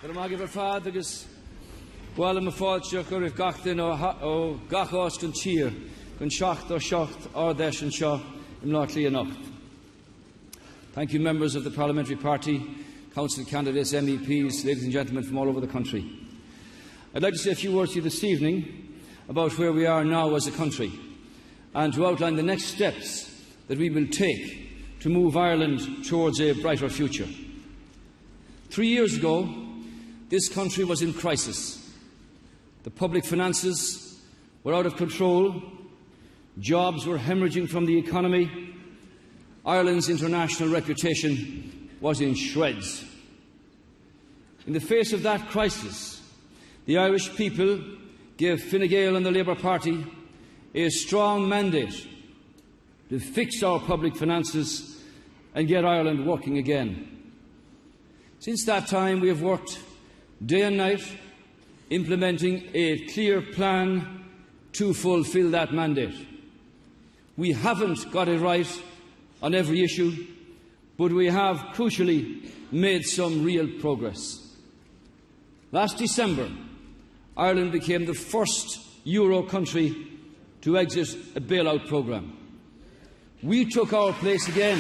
Agus bhil am fáilte gur if gachtain ó gachás gon tír gon seacht ó seacht ardheis an seo im lá Clianacht. Thank you, members of the Parliamentary Party, Council candidates, MEPs, ladies and gentlemen from all over the country. I'd like to say a few words to you this evening about where we are now as a country and to outline the next steps that we will take to move Ireland towards a brighter future. 3 years ago, this country was in crisis. The public finances were out of control, jobs were hemorrhaging from the economy, Ireland's international reputation was in shreds. In the face of that crisis, the Irish people gave Fine Gael and the Labour Party a strong mandate to fix our public finances and get Ireland working again. Since that time, we have worked day and night, implementing a clear plan to fulfil that mandate. We haven't got it right on every issue, but we have crucially made some real progress. Last December, Ireland became the first Euro country to exit a bailout programme. We took our place again.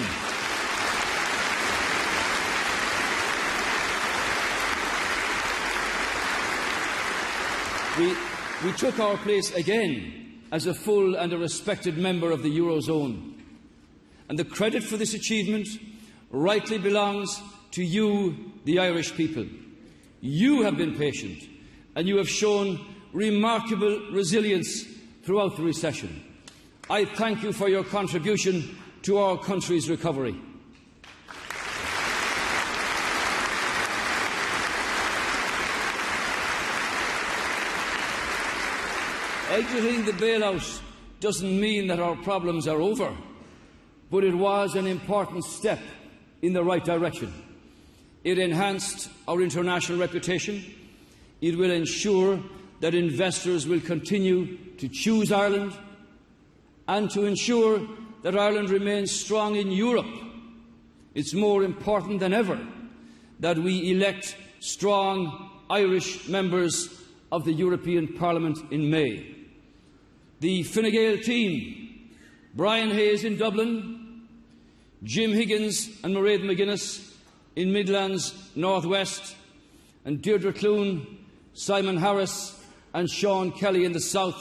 We took our place again as a full and a respected member of the Eurozone. And the credit for this achievement rightly belongs to you, the Irish people. You have been patient and you have shown remarkable resilience throughout the recession. I thank you for your contribution to our country's recovery. Exiting the bailout doesn't mean that our problems are over, but it was an important step in the right direction. It enhanced our international reputation. It will ensure that investors will continue to choose Ireland and to ensure that Ireland remains strong in Europe. It's more important than ever that we elect strong Irish members of the European Parliament in May. The Fine Gael team, Brian Hayes in Dublin, Jim Higgins and Mairead McGuinness in Midlands North West, and Deirdre Clune, Simon Harris and Sean Kelly in the South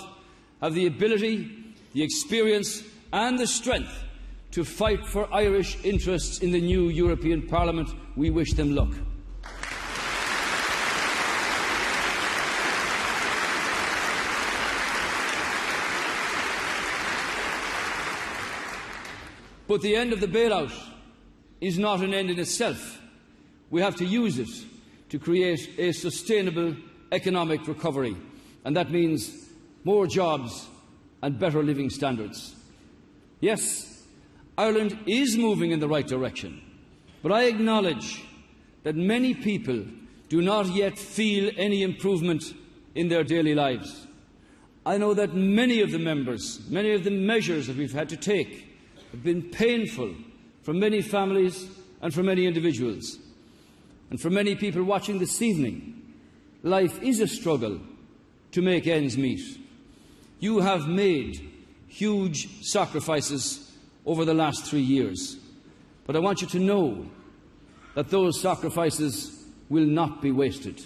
have the ability, the experience and the strength to fight for Irish interests in the new European Parliament. We wish them luck. But the end of the bailout is not an end in itself. We have to use it to create a sustainable economic recovery, and that means more jobs and better living standards. Yes, Ireland is moving in the right direction, but I acknowledge that many people do not yet feel any improvement in their daily lives. I know that many of the measures that we've had to take have been painful for many families and for many individuals. And for many people watching this evening, life is a struggle to make ends meet. You have made huge sacrifices over the last 3 years, but I want you to know that those sacrifices will not be wasted.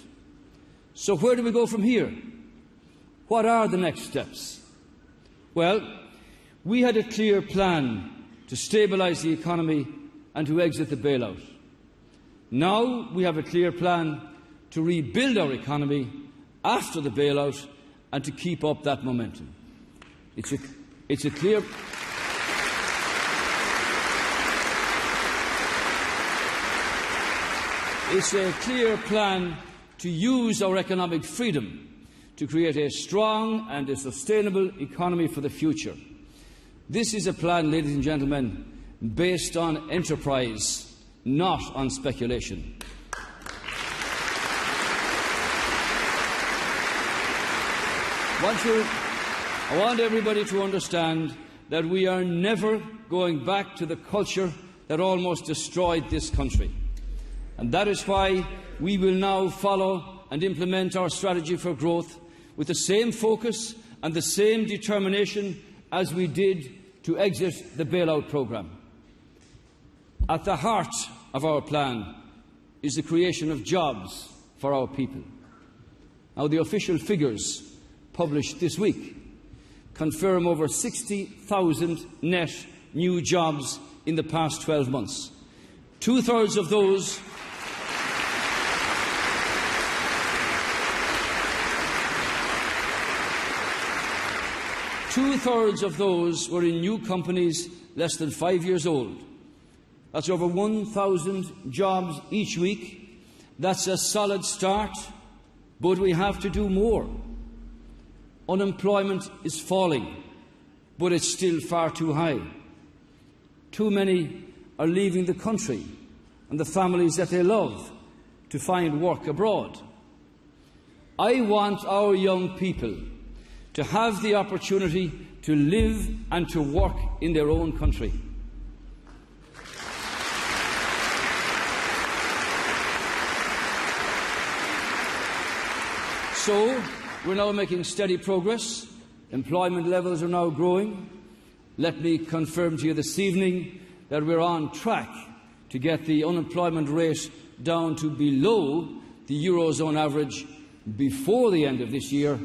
So where do we go from here? What are the next steps? Well, we had a clear plan to stabilise the economy and to exit the bailout. Now we have a clear plan to rebuild our economy after the bailout and to keep up that momentum. It's a clear plan to use our economic freedom to create a strong and a sustainable economy for the future. This is a plan, ladies and gentlemen, based on enterprise, not on speculation. I want everybody to understand that we are never going back to the culture that almost destroyed this country. And that is why we will now follow and implement our strategy for growth with the same focus and the same determination as we did to exit the bailout programme. At the heart of our plan is the creation of jobs for our people. Now, the official figures published this week confirm over 60,000 net new jobs in the past 12 months. Two-thirds of those were in new companies less than 5 years old. That's over 1,000 jobs each week. That's a solid start, but we have to do more. Unemployment is falling, but it's still far too high. Too many are leaving the country and the families that they love to find work abroad. I want our young people to have the opportunity to live and to work in their own country. So, we're now making steady progress. Employment levels are now growing. Let me confirm to you this evening that we're on track to get the unemployment rate down to below the Eurozone average before the end of this year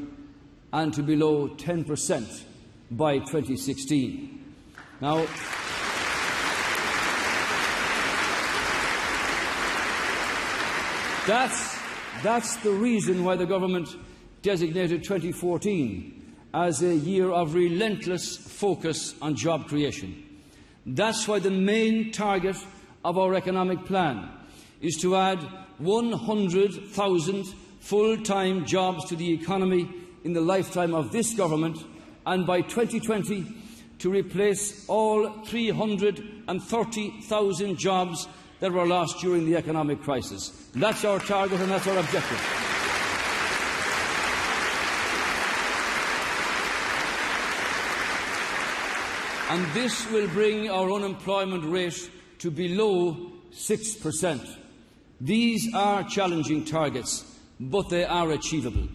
and to below 10% by 2016. Now, that's the reason why the government designated 2014 as a year of relentless focus on job creation. That's why the main target of our economic plan is to add 100,000 full-time jobs to the economy in the lifetime of this government, and by 2020 to replace all 330,000 jobs that were lost during the economic crisis. That's our target and that's our objective. And this will bring our unemployment rate to below 6%. These are challenging targets, but they are achievable.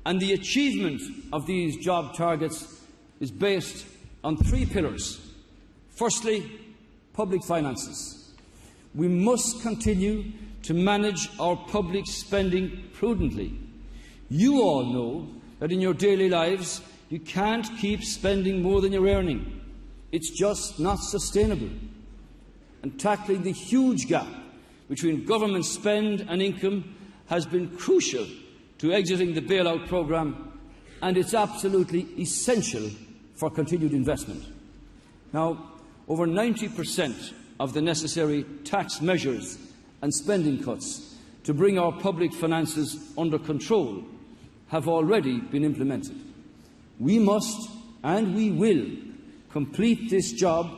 And the achievement of these job targets is based on three pillars. Firstly, public finances. We must continue to manage our public spending prudently. You all know that in your daily lives you can't keep spending more than you're earning. It's just not sustainable. And tackling the huge gap between government spend and income has been crucial to exiting the bailout programme, and it's absolutely essential for continued investment. Now, over 90% of the necessary tax measures and spending cuts to bring our public finances under control have already been implemented. We must and we will complete this job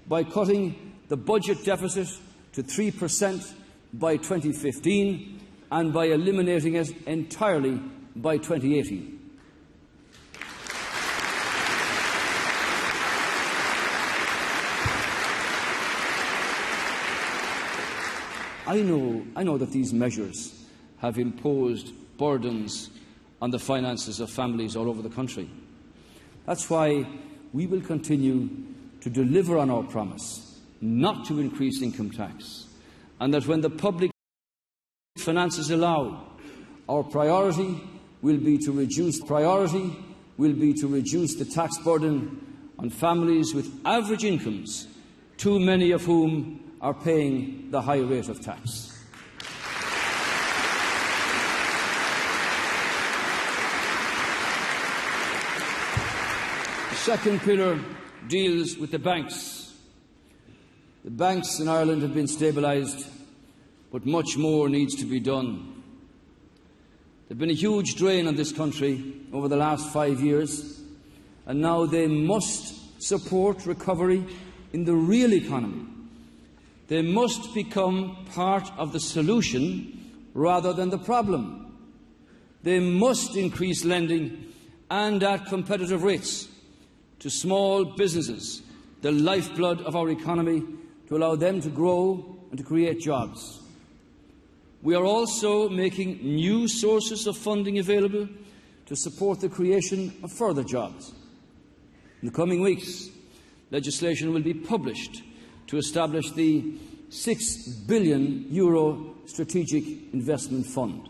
by cutting the budget deficit to 3% by 2015 and by eliminating it entirely by 2018. I know that these measures have imposed burdens on the finances of families all over the country. That's why we will continue to deliver on our promise not to increase income tax, and that when the public finances allow, our priority will be to reduce the tax burden on families with average incomes, too many of whom are paying the high rate of tax. The second pillar deals with the banks. The banks in Ireland have been stabilised, but much more needs to be done. There has been a huge drain on this country over the last 5 years, and now they must support recovery in the real economy. They must become part of the solution rather than the problem. They must increase lending and at competitive rates to small businesses, the lifeblood of our economy, to allow them to grow and to create jobs. We are also making new sources of funding available to support the creation of further jobs. In the coming weeks, legislation will be published to establish the €6 billion Strategic Investment Fund.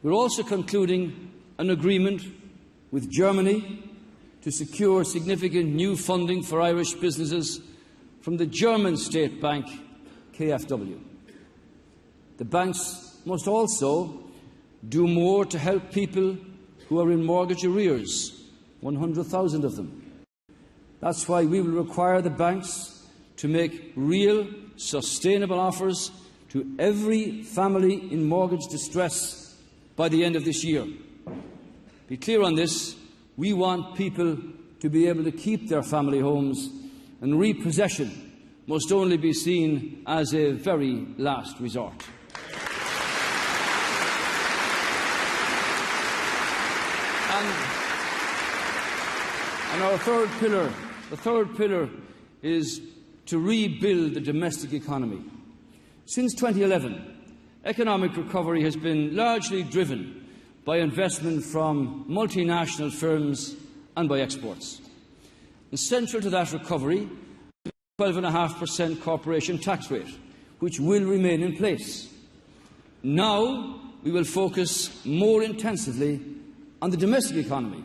We are also concluding an agreement with Germany to secure significant new funding for Irish businesses from the German state bank KfW. The banks must also do more to help people who are in mortgage arrears, 100,000 of them. That's why we will require the banks to make real, sustainable offers to every family in mortgage distress by the end of this year. Be clear on this. We want people to be able to keep their family homes, and repossession must only be seen as a very last resort. And our third pillar is to rebuild the domestic economy. Since 2011, economic recovery has been largely driven by investment from multinational firms and by exports. And central to that recovery is the 12.5% corporation tax rate, which will remain in place. Now we will focus more intensively on the domestic economy,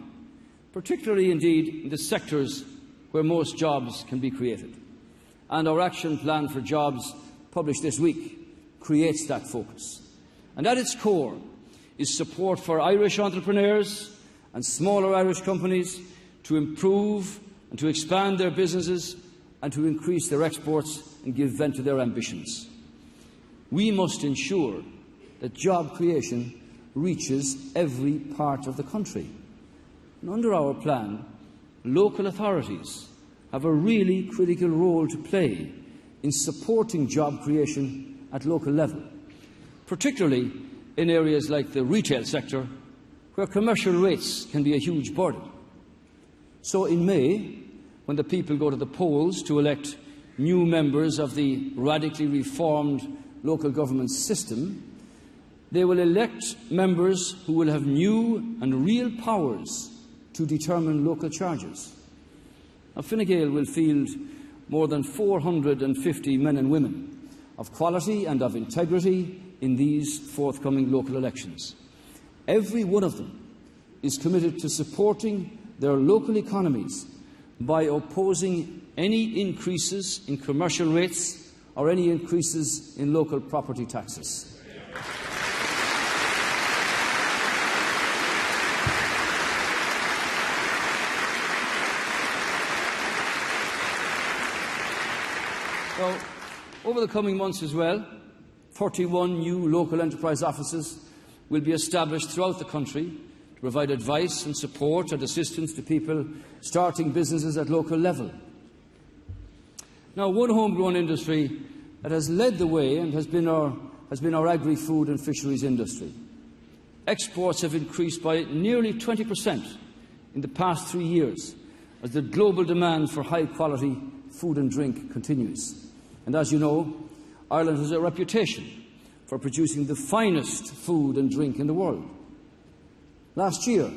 particularly indeed in the sectors where most jobs can be created. And our action plan for jobs, published this week, creates that focus. And at its core is support for Irish entrepreneurs and smaller Irish companies to improve and to expand their businesses and to increase their exports and give vent to their ambitions. We must ensure that job creation reaches every part of the country. And under our plan, local authorities have a really critical role to play in supporting job creation at local level, particularly in areas like the retail sector, where commercial rates can be a huge burden. So in May, when the people go to the polls to elect new members of the radically reformed local government system, they will elect members who will have new and real powers to determine local charges. Now, Fine Gael will field more than 450 men and women of quality and of integrity in these forthcoming local elections. Every one of them is committed to supporting their local economies by opposing any increases in commercial rates or any increases in local property taxes. Now, over the coming months as well, 31 new local enterprise offices will be established throughout the country to provide advice and support and assistance to people starting businesses at local level. Now, one homegrown industry that has led the way and has been our agri-food and fisheries industry. Exports have increased by nearly 20% in the past 3 years as the global demand for high-quality food and drink continues. And as you know, Ireland has a reputation for producing the finest food and drink in the world. Last year,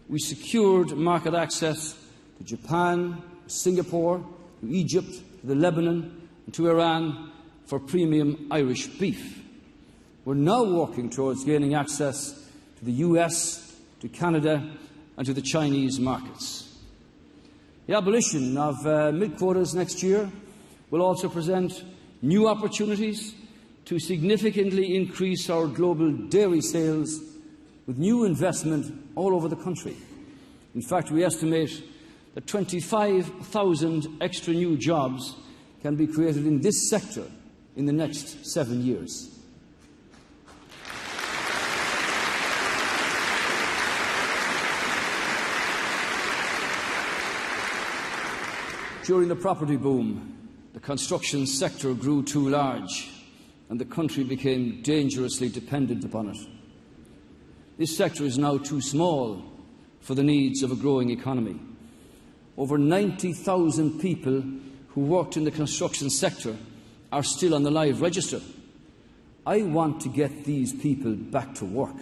we secured market access to Japan, Singapore, to Egypt, to the Lebanon and to Iran for premium Irish beef. We're now working towards gaining access to the US, to Canada and to the Chinese markets. The abolition of milk quotas next year will also present new opportunities to significantly increase our global dairy sales with new investment all over the country. In fact, we estimate that 25,000 extra new jobs can be created in this sector in the next 7 years. During the property boom, the construction sector grew too large and the country became dangerously dependent upon it. This sector is now too small for the needs of a growing economy. Over 90,000 people who worked in the construction sector are still on the live register. I want to get these people back to work.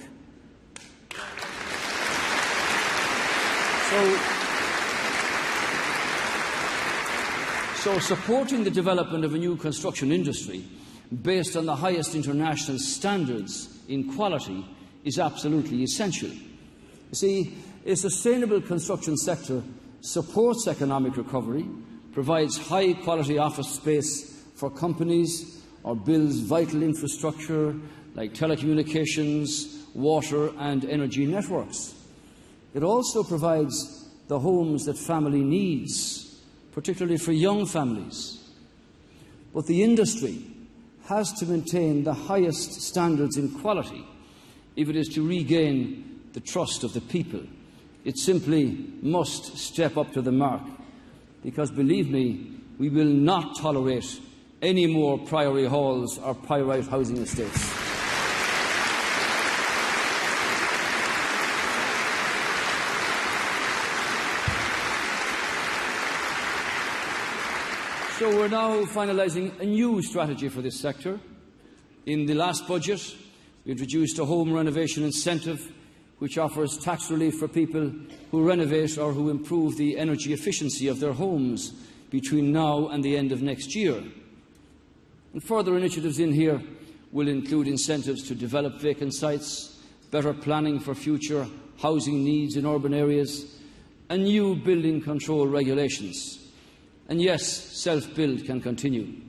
So supporting the development of a new construction industry based on the highest international standards in quality is absolutely essential. You see, a sustainable construction sector supports economic recovery, provides high-quality office space for companies, or builds vital infrastructure like telecommunications, water and energy networks. It also provides the homes that family needs, particularly for young families. But the industry has to maintain the highest standards in quality if it is to regain the trust of the people. It simply must step up to the mark, because, believe me, we will not tolerate any more priory halls or pyrite housing estates. So we're now finalising a new strategy for this sector. In the last budget, we introduced a home renovation incentive which offers tax relief for people who renovate or who improve the energy efficiency of their homes between now and the end of next year. And further initiatives in here will include incentives to develop vacant sites, better planning for future housing needs in urban areas, and new building control regulations. And yes, self-build can continue.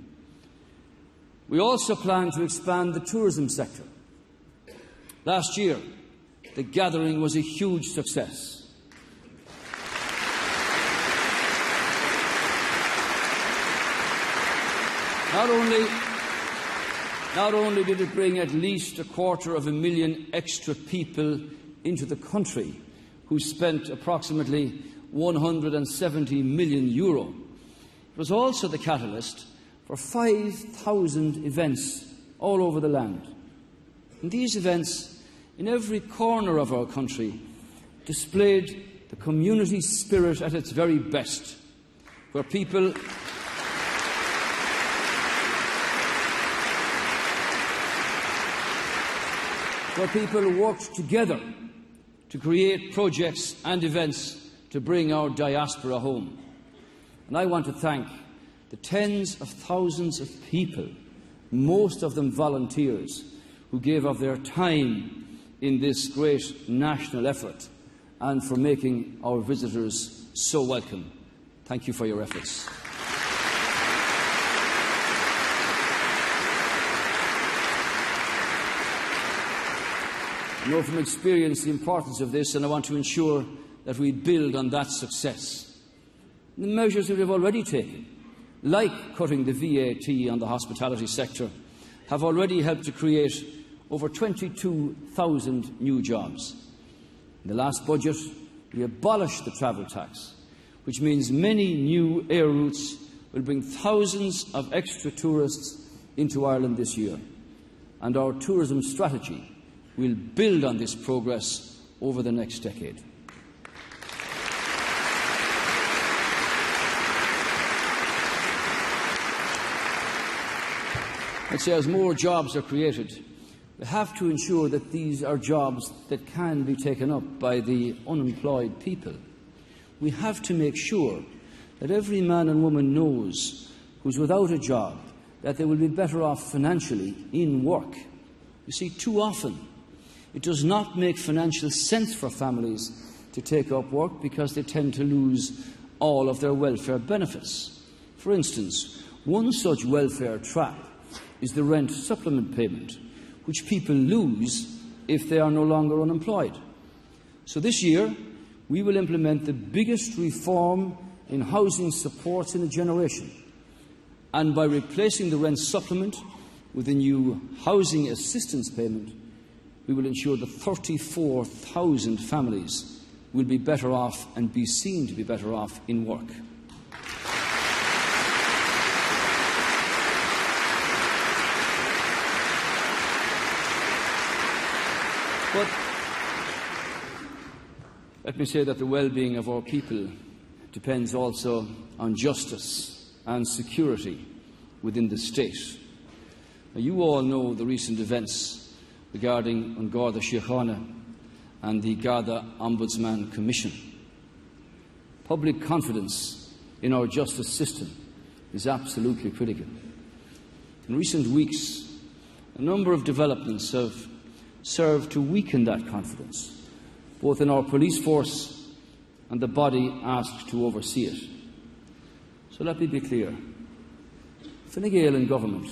We also plan to expand the tourism sector. Last year, the gathering was a huge success. Not only did it bring at least 250,000 extra people into the country who spent approximately €170 million, it was also the catalyst for 5,000 events all over the land. And these events, in every corner of our country, displayed the community spirit at its very best, where people worked together to create projects and events to bring our diaspora home. And I want to thank the tens of thousands of people, most of them volunteers, who gave of their time in this great national effort and for making our visitors so welcome. Thank you for your efforts. I know from experience the importance of this, and I want to ensure that we build on that success. The measures that we have already taken, like cutting the VAT on the hospitality sector, have already helped to create over 22,000 new jobs. In the last budget, we abolished the travel tax, which means many new air routes will bring thousands of extra tourists into Ireland this year. And our tourism strategy will build on this progress over the next decade. I'd say as more jobs are created, we have to ensure that these are jobs that can be taken up by the unemployed people. We have to make sure that every man and woman knows who's without a job that they will be better off financially in work. You see, too often it does not make financial sense for families to take up work because they tend to lose all of their welfare benefits. For instance, one such welfare trap is the rent supplement payment, which people lose if they are no longer unemployed. So this year, we will implement the biggest reform in housing supports in a generation. And by replacing the rent supplement with a new housing assistance payment, we will ensure that 34,000 families will be better off and be seen to be better off in work. But let me say that the well-being of our people depends also on justice and security within the state. Now, you all know the recent events regarding An Garda Síochána and the Garda Ombudsman Commission. Public confidence in our justice system is absolutely critical. In recent weeks, a number of developments have served to weaken that confidence, both in our police force and the body asked to oversee it. So let me be clear. Fine Gael and government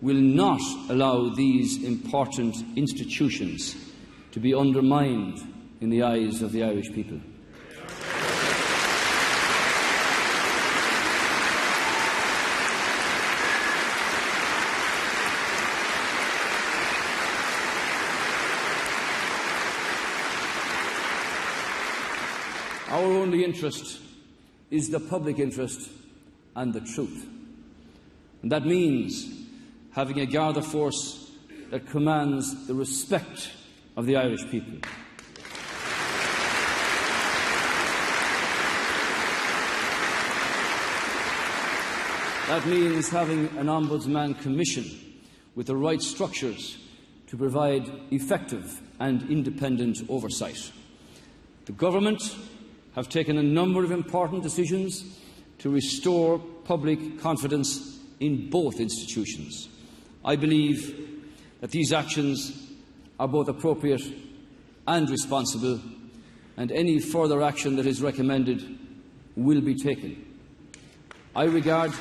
will not allow these important institutions to be undermined in the eyes of the Irish people. Our only interest is the public interest and the truth. And that means having a Garda force that commands the respect of the Irish people. That means having an Ombudsman Commission with the right structures to provide effective and independent oversight. The Government have taken a number of important decisions to restore public confidence in both institutions. I believe that these actions are both appropriate and responsible, and any further action that is recommended will be taken. I regard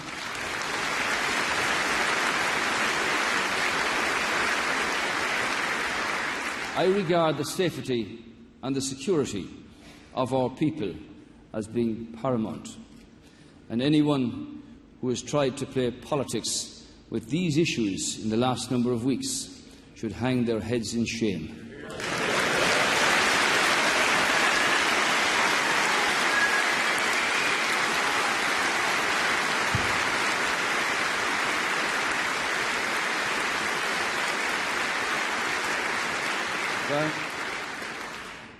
the safety and the security of our people as being paramount, and anyone who has tried to play politics with these issues in the last number of weeks should hang their heads in shame.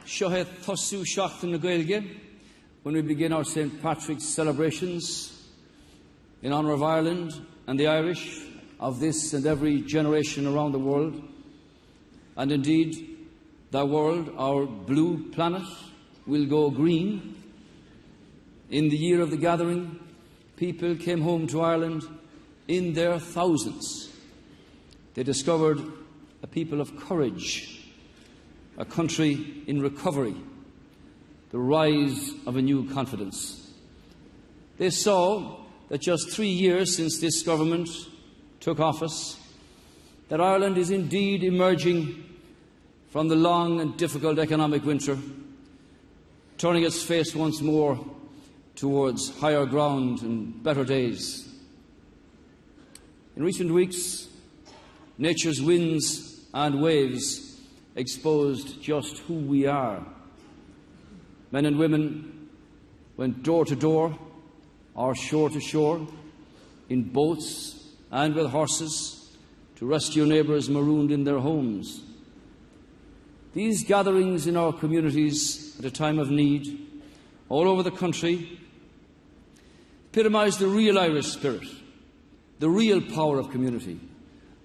Shohet Thosu Shachtan na Gaeilge, when we begin our St. Patrick's celebrations in honour of Ireland and the Irish of this and every generation around the world, and indeed the world, our blue planet, will go green. In the year of the gathering, people came home to Ireland in their thousands. They discovered a people of courage, a country in recovery, the rise of a new confidence. They saw that just 3 years since this government took office, that Ireland is indeed emerging from the long and difficult economic winter, turning its face once more towards higher ground and better days. In recent weeks, nature's winds and waves exposed just who we are. Men and women went door to door or shore to shore, in boats and with horses, to rescue neighbours marooned in their homes. These gatherings in our communities at a time of need, all over the country, epitomise the real Irish spirit, the real power of community,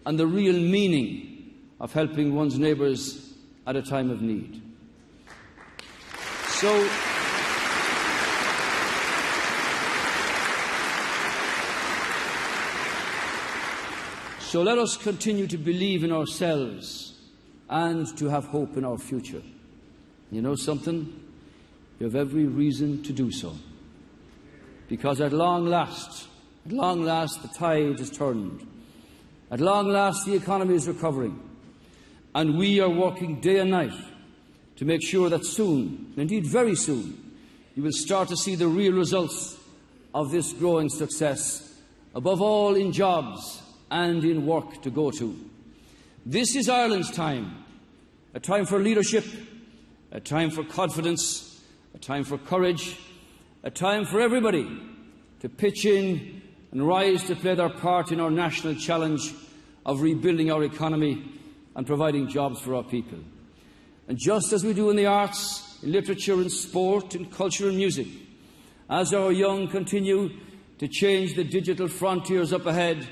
and the real meaning of helping one's neighbours at a time of need. So let us continue to believe in ourselves and to have hope in our future. You know something? You have every reason to do so. Because at long last, the tide has turned. At long last, the economy is recovering. And we are working day and night to make sure that soon, indeed very soon, you will start to see the real results of this growing success, above all in jobs and in work to go to. This is Ireland's time, a time for leadership, a time for confidence, a time for courage, a time for everybody to pitch in and rise to play their part in our national challenge of rebuilding our economy and providing jobs for our people. And just as we do in the arts, in literature, in sport, in culture and music, as our young continue to change the digital frontiers up ahead,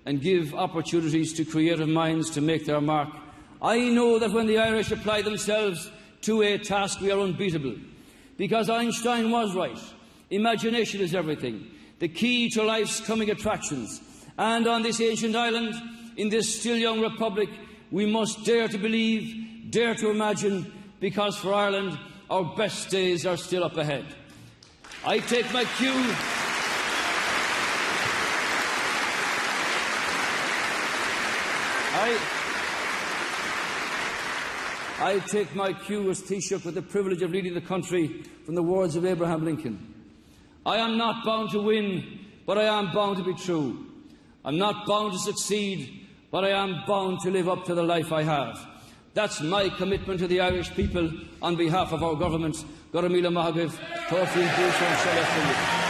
and give opportunities to creative minds to make their mark. I know that when the Irish apply themselves to a task, we are unbeatable, because Einstein was right. Imagination is everything, the key to life's coming attractions. And on this ancient island, in this still young republic, we must dare to believe, dare to imagine, because for Ireland, our best days are still up ahead. I take my cue I take my cue as Taoiseach with the privilege of leading the country from the words of Abraham Lincoln. I am not bound to win, but I am bound to be true. I'm not bound to succeed, but I am bound to live up to the life I have. That's my commitment to the Irish people on behalf of our government. Garamila Mahagriv, Torfield Bruce,